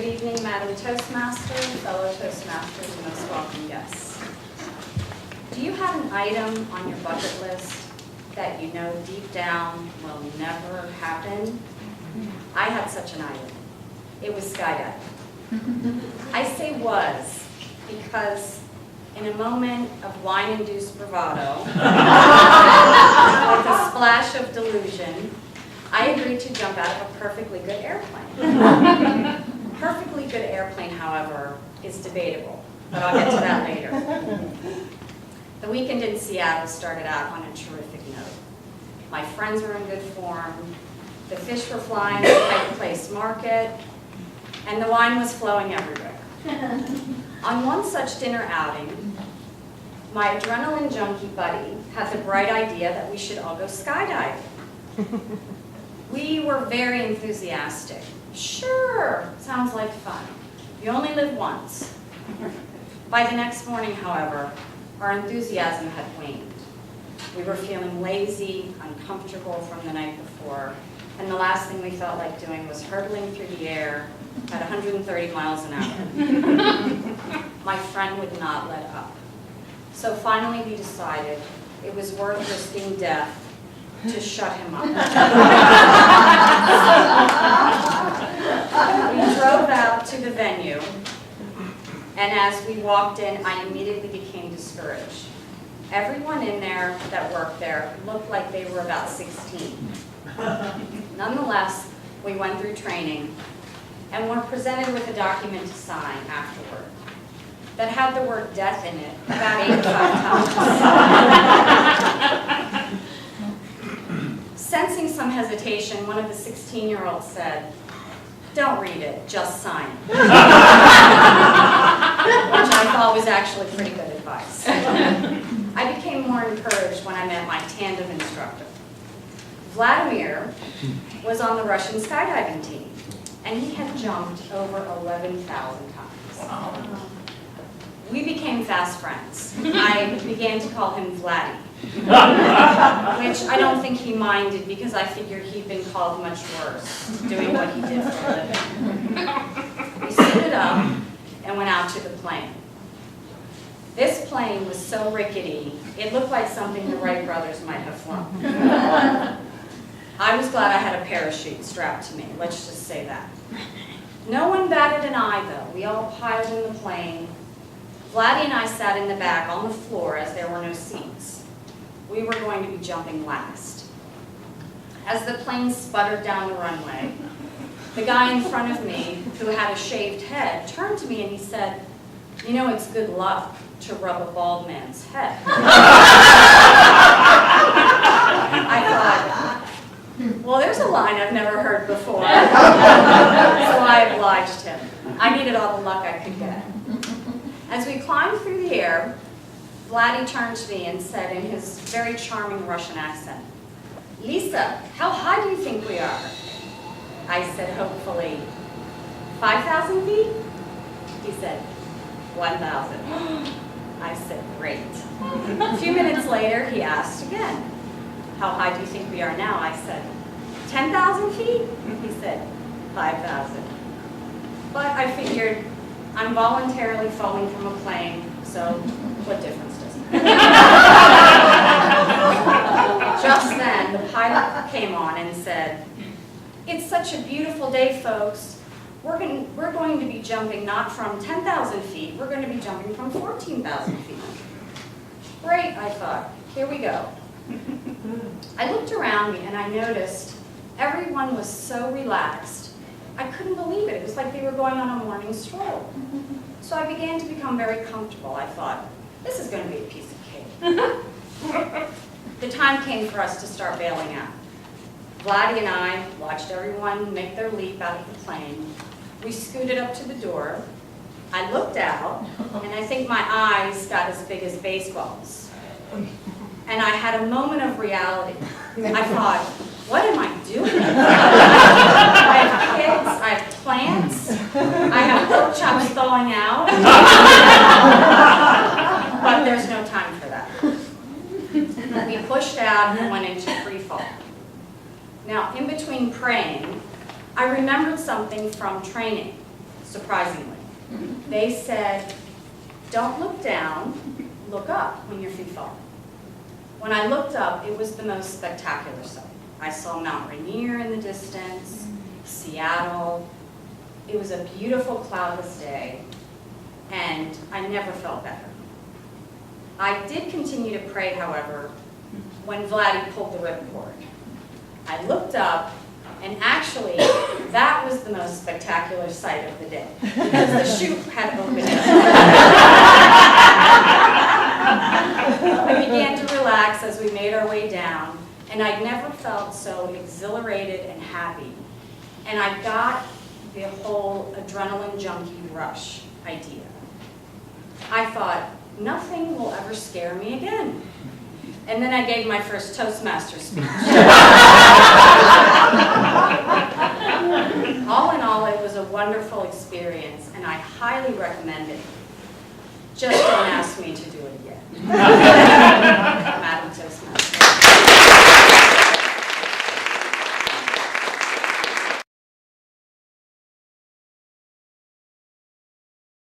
Good evening, Madam Toastmaster, fellow Toastmasters, and most welcome guests. Do you have an item on your bucket list that you know deep down will never happen? I had such an item. It was skydiving. I say was because in a moment of wine-induced bravado, with a splash of delusion, I agreed to jump out of a perfectly good airplane. Perfectly good airplane, however, is debatable, but I'll get to that later. The weekend in Seattle started out on a terrific note. My friends were in good form, the fish were flying at Pike Place Market, and the wine was flowing everywhere. On one such dinner outing, my adrenaline junkie buddy had the bright idea that we should all go skydiving. We were very enthusiastic. Sure, sounds like fun. You only live once. By the next morning, however, our enthusiasm had waned. We were feeling lazy, uncomfortable from the night before, and the last thing we felt like doing was hurtling through the air at 130 miles an hour. My friend would not let up. So finally we decided it was worth risking death to shut him up. We drove out to the venue, and as we walked in, I immediately became discouraged. Everyone in there that worked there looked like they were about 16. Nonetheless, we went through training and were presented with a document to sign afterward that had the word death in it about 85 times. Sensing some hesitation, one of the 16-year-olds said, "Don't read it, just sign it." Which I thought was actually pretty good advice. I became more encouraged when I met my tandem instructor. Vladimir was on the Russian skydiving team, and he had jumped over 11,000 times. We became fast friends. I began to call him Vladdy, which I don't think he minded because I figured he'd been called much worse doing what he did for a living. We suited up and went out to the plane. This plane was so rickety, it looked like something the Wright brothers might have flown. I was glad I had a parachute strapped to me, let's just say that. No one batted an eye, though. We all piled in the plane. Vladdy and I sat in the back on the floor as there were no seats. We were going to be jumping last. As the plane sputtered down the runway, the guy in front of me, who had a shaved head, turned to me and he said, "You know, it's good luck to rub a bald man's head." I thought, well, there's a line I've never heard before. So I obliged him. I needed all the luck I could get. As we climbed through the air, Vladdy turned to me and said in his very charming Russian accent, "Lisa, how high do you think we are?" I said hopefully, 5,000 feet? He said, 1,000. I said, great. A few minutes later, he asked again, "How high do you think we are now?" I said, 10,000 feet? He said, 5,000. But I figured, I'm voluntarily falling from a plane, so what difference does it make? Just then, the pilot came on and said, "It's such a beautiful day, folks. We're going to be jumping not from 10,000 feet, we're going to be jumping from 14,000 feet. Great, I thought, here we go. I looked around me and I noticed everyone was so relaxed. I couldn't believe it. It was like they were going on a morning stroll. So I began to become very comfortable. I thought, this is going to be a piece of cake. The time came for us to start bailing out. Vladdy and I watched everyone make their leap out of the plane. We scooted up to the door. I looked out, and I think my eyes got as big as baseballs. And I had a moment of reality. I thought, what am I doing? I have kids, I have plants, I have pork chops thawing out. But there's no time for that. We pushed out and went into free fall. Now, in between praying, I remembered something from training. surprisingly. They said, don't look down, look up when your feet fall. When I looked up, it was the most spectacular sight. I saw Mount Rainier in the distance, Seattle. It was a beautiful cloudless day, and I never felt better. I did continue to pray, however, when Vladdy pulled the ripcord. I looked up, and actually, that was the most spectacular sight of the day, because the chute had opened up. I began to relax as we made our way down, and I'd never felt so exhilarated and happy. And I got the whole adrenaline junkie rush idea. I thought, nothing will ever scare me again. And then I gave my first Toastmaster speech. All in all, it was a wonderful experience, and I highly recommend it. Just don't ask me to do it again.